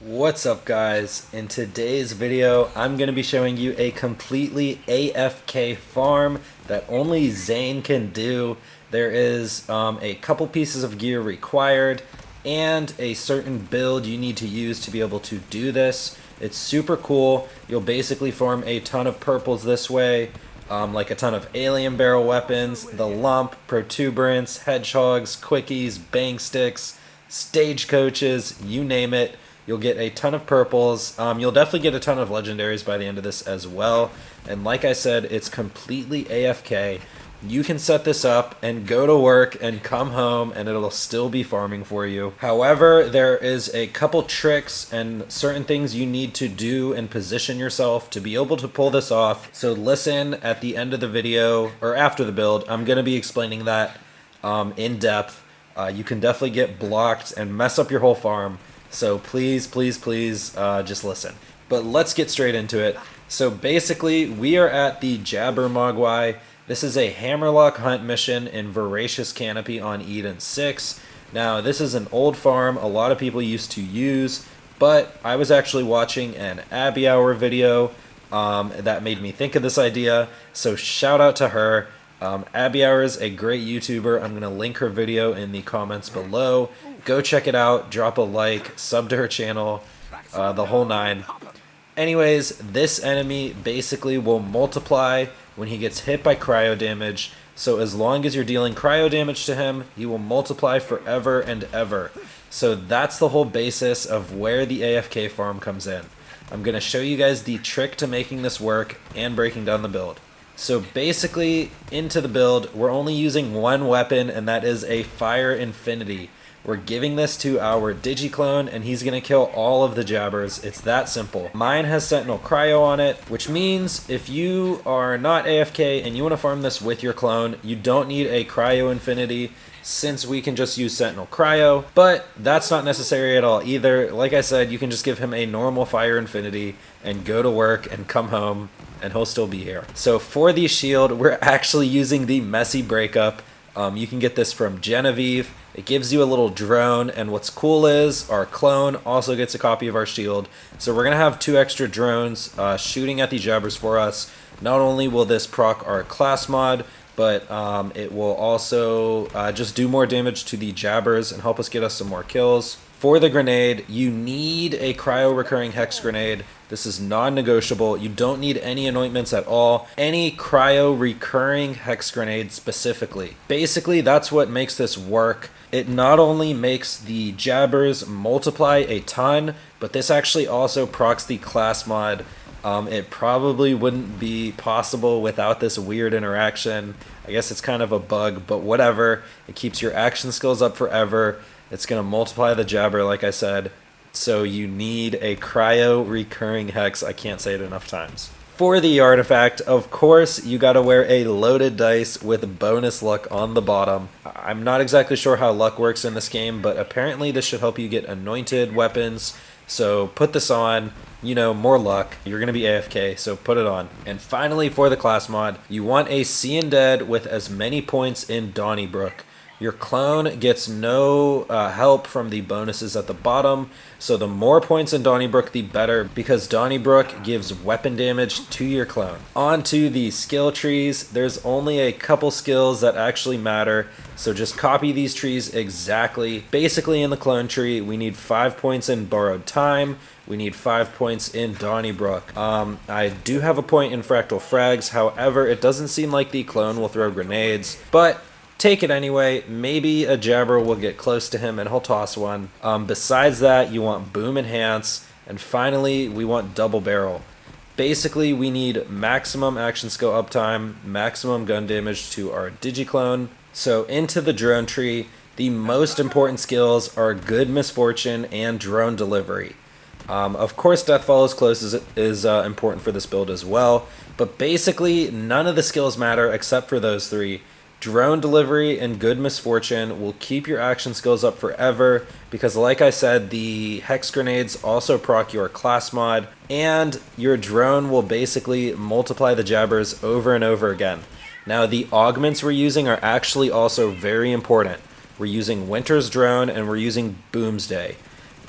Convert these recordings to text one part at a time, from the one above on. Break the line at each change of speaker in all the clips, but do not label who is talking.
What's up guys? In today's video I'm going to be showing you a completely AFK farm that only Zane can do. There is a couple pieces of gear required and a certain build you need to use to be able to do this. It's super cool. You'll basically farm a ton of purples this way, like a ton of alien barrel weapons, the lump, protuberance, hedgehogs, quickies, bang sticks, stagecoaches, you name it. You'll get a ton of purples. You'll definitely get a ton of legendaries by the end of this as well. And like I said, it's completely AFK. You can set this up and go to work and come home and it'll still be farming for you. However, there is a couple tricks and certain things you need to do and position yourself to be able to pull this off. So listen at the end of the video or after the build. I'm going to be explaining that in depth. You can definitely get blocked and mess up your whole farm. So please just listen. But let's get straight into it. So basically we are at the Jabbermogwai. This is a hammerlock hunt mission in Voracious Canopy on Eden 6. Now this is an old farm a lot of people used to use, but I was actually watching an Abby Hour video that made me think of this idea. So shout out to her. Abby Hour is a great YouTuber. I'm going to link her video in the comments below. Go check it out, drop a like, sub to her channel, the whole nine. Anyways, this enemy basically will multiply when he gets hit by cryo damage. So as long as you're dealing cryo damage to him, he will multiply forever and ever. So that's the whole basis of where the AFK farm comes in. I'm going to show you guys the trick to making this work and breaking down the build. So basically, into the build, we're only using one weapon, and that is a Fire Infinity. We're giving this to our Digi clone, and he's going to kill all of the jabbers. It's that simple. Mine has Sentinel Cryo on it, which means if you are not AFK and you want to farm this with your clone, you don't need a Cryo Infinity, since we can just use Sentinel Cryo, but that's not necessary at all either. Like I said, you can just give him a normal Fire Infinity and go to work and come home, and he'll still be here. So for the shield, we're actually using the Messy Breakup. You can get this from Genevieve. It gives you a little drone, and what's cool is our clone also gets a copy of our shield. So we're going to have 2 extra drones shooting at the jabbers for us. Not only will this proc our class mod, but it will also just do more damage to the jabbers and help us get us some more kills. For the grenade, you need a cryo recurring hex grenade. This is non-negotiable. You don't need any anointments at all. Any cryo recurring hex grenade specifically. Basically, that's what makes this work. It not only makes the jabbers multiply a ton, but this actually also procs the class mod. It probably wouldn't be possible without this weird interaction. I guess it's kind of a bug, but whatever. It keeps your action skills up forever. It's going to multiply the jabber, like I said. So you need a cryo recurring hex. I can't say it enough times. For the artifact, of course, you got to wear a loaded dice with bonus luck on the bottom. I'm not exactly sure how luck works in this game, but apparently this should help you get anointed weapons. So put this on, you know, more luck. You're going to be AFK, so put it on. And finally, for the class mod, you want a Seeing Dead with as many points in Donnybrook. Your clone gets no help from the bonuses at the bottom, so the more points in Donnybrook, the better, because Donnybrook gives weapon damage to your clone. On to the skill trees. There's only a couple skills that actually matter, so just copy these trees exactly. Basically, in the clone tree, we need 5 points in Borrowed Time. We need 5 points in Donnybrook. I do have a point in Fractal Frags, however, it doesn't seem like the clone will throw grenades, but take it anyway. Maybe a jabber will get close to him and he'll toss one. Besides that, you want Boom Enhance. And finally, we want Double Barrel. Basically, we need maximum action skill uptime, maximum gun damage to our Digiclone. So into the drone tree, the most important skills are Good Misfortune and Drone Delivery. Of course, Death Follows Close is important for this build as well. But basically, none of the skills matter except for those 3. Drone Delivery and Good Misfortune will keep your action skills up forever because, like I said, the Hex Grenades also proc your class mod, and your drone will basically multiply the jabbers over and over again. Now, the augments we're using are actually also very important. We're using Winter's Drone and we're using Boomsday.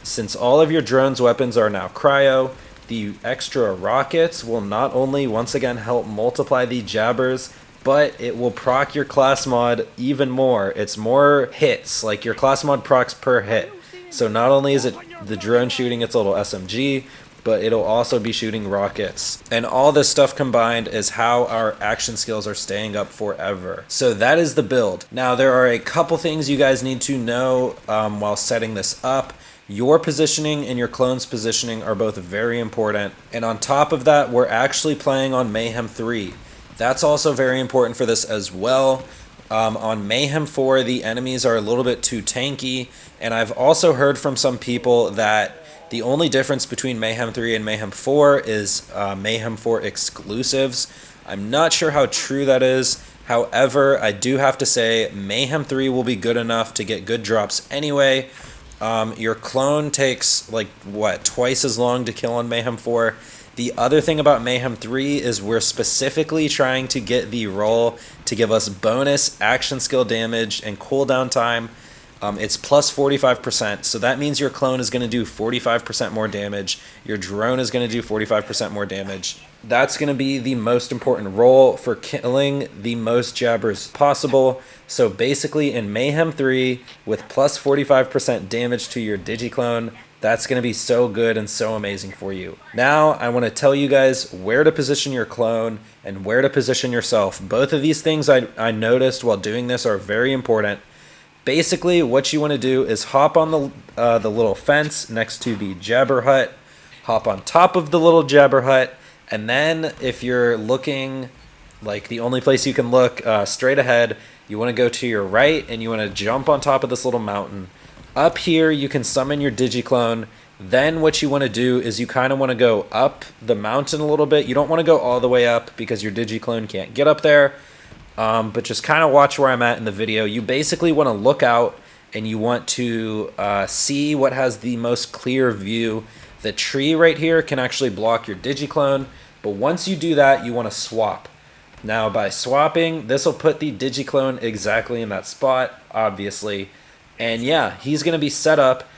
Since all of your drone's weapons are now cryo, the extra rockets will not only once again help multiply the jabbers, but it will proc your class mod even more. It's more hits, like your class mod procs per hit. So not only is it the drone shooting its little SMG, but it'll also be shooting rockets. And all this stuff combined is how our action skills are staying up forever. So that is the build. Now there are a couple things you guys need to know while setting this up. Your positioning and your clone's positioning are both very important. And on top of that, we're actually playing on Mayhem 3. That's also very important for this as well. On Mayhem 4, the enemies are a little bit too tanky. And I've also heard from some people that the only difference between Mayhem 3 and Mayhem 4 is Mayhem 4 exclusives. I'm not sure how true that is. However, I do have to say Mayhem 3 will be good enough to get good drops anyway. Your clone takes like twice as long to kill on Mayhem 4. The other thing about Mayhem 3 is we're specifically trying to get the roll to give us bonus action skill damage and cooldown time. It's plus 45%, so that means your clone is going to do 45% more damage. Your drone is going to do 45% more damage. That's going to be the most important role for killing the most jabbers possible. So basically in Mayhem 3, with plus 45% damage to your Digi clone, that's going to be so good and so amazing for you. Now I want to tell you guys where to position your clone and where to position yourself. Both of these things I noticed while doing this are very important. Basically, what you want to do is hop on the little fence next to the jabber hut, hop on top of the little jabber hut, and then if you're looking like the only place you can look straight ahead, you want to go to your right and you want to jump on top of this little mountain. Up here, you can summon your Digiclone. Then what you want to do is you kind of want to go up the mountain a little bit. You don't want to go all the way up because your Digiclone can't get up there. But just kind of watch where I'm at in the video. You basically want to look out and you want to see what has the most clear view. The tree right here can actually block your Digiclone, but once you do that, you want to swap. Now by swapping, this will put the Digiclone exactly in that spot, obviously. And yeah, he's going to be set up.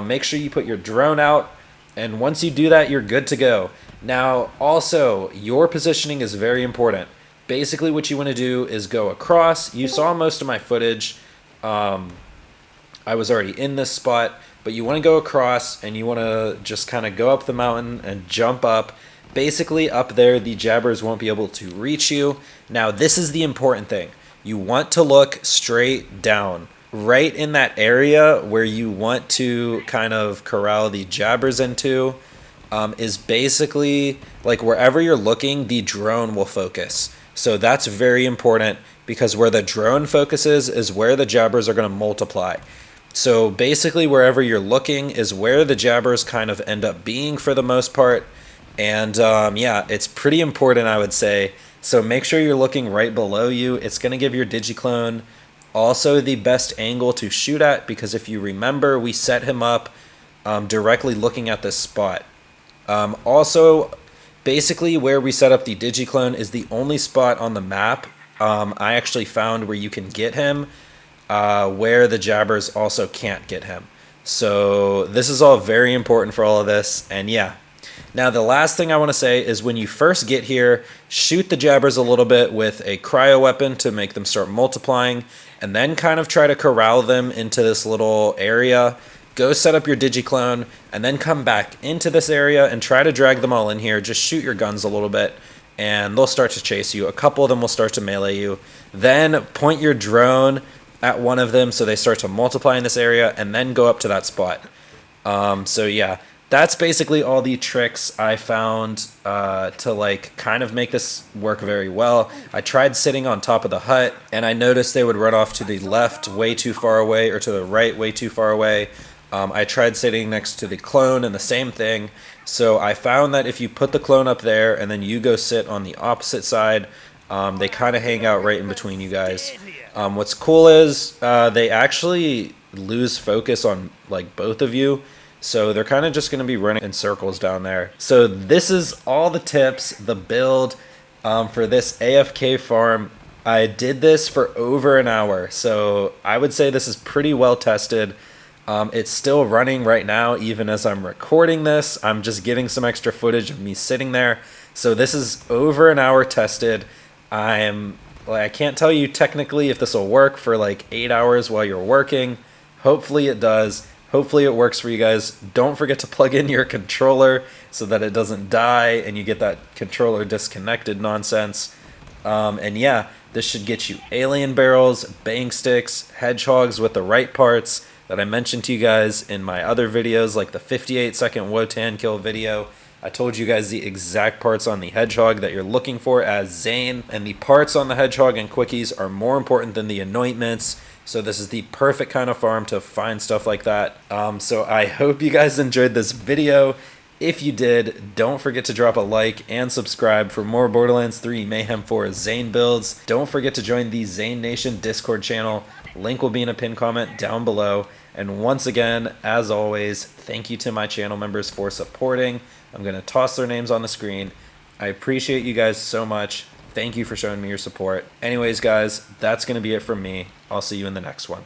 Make sure you put your drone out, and once you do that, you're good to go. Now also, your positioning is very important. Basically what you want to do is go across. You saw most of my footage. I was already in this spot, but you want to go across and you want to just kind of go up the mountain and jump up. Basically up there, the jabbers won't be able to reach you. Now this is the important thing. You want to look straight down. Right in that area where you want to kind of corral the jabbers into is basically like wherever you're looking, the drone will focus. So that's very important because where the drone focuses is where the jabbers are going to multiply. So basically wherever you're looking is where the jabbers kind of end up being for the most part. And yeah, it's pretty important, I would say. So make sure you're looking right below you. It's going to give your Digiclone also the best angle to shoot at because if you remember, we set him up directly looking at this spot. Also, basically where we set up the Digiclone is the only spot on the map I actually found where you can get him where the jabbers also can't get him. So this is all very important for all of this, and yeah. Now the last thing I want to say is when you first get here, shoot the jabbers a little bit with a cryo weapon to make them start multiplying, and then kind of try to corral them into this little area. Go set up your Digiclone, and then come back into this area and try to drag them all in here. Just shoot your guns a little bit, and they'll start to chase you. A couple of them will start to melee you. Then point your drone at one of them so they start to multiply in this area, and then go up to that spot. So yeah, that's basically all the tricks I found to like kind of make this work very well. I tried sitting on top of the hut, and I noticed they would run off to the left way too far away, or to the right way too far away. I tried sitting next to the clone and the same thing. So I found that if you put the clone up there and then you go sit on the opposite side, they kind of hang out right in between you guys. What's cool is they actually lose focus on like both of you. So they're kind of just going to be running in circles down there. So this is all the tips, the build for this AFK farm. I did this for over an hour. So I would say this is pretty well tested. It's still running right now, even as I'm recording this. I'm just getting some extra footage of me sitting there. So this is over an hour tested. I can't tell you technically if this will work for like 8 hours while you're working. Hopefully it does. Hopefully it works for you guys. Don't forget to plug in your controller so that it doesn't die and you get that controller disconnected nonsense. And yeah, this should get you alien barrels, bang sticks, hedgehogs with the right parts that I mentioned to you guys in my other videos, like the 58-second Wotan kill video. I told you guys the exact parts on the hedgehog that you're looking for as Zane, and the parts on the hedgehog and quickies are more important than the anointments. So this is the perfect kind of farm to find stuff like that. So I hope you guys enjoyed this video. If you did, don't forget to drop a like and subscribe for more Borderlands 3 Mayhem 4 Zane builds. Don't forget to join the Zane Nation Discord channel. Link will be in a pinned comment down below. And once again, as always, thank you to my channel members for supporting. I'm going to toss their names on the screen. I appreciate you guys so much. Thank you for showing me your support. Anyways, guys, that's going to be it from me. I'll see you in the next one.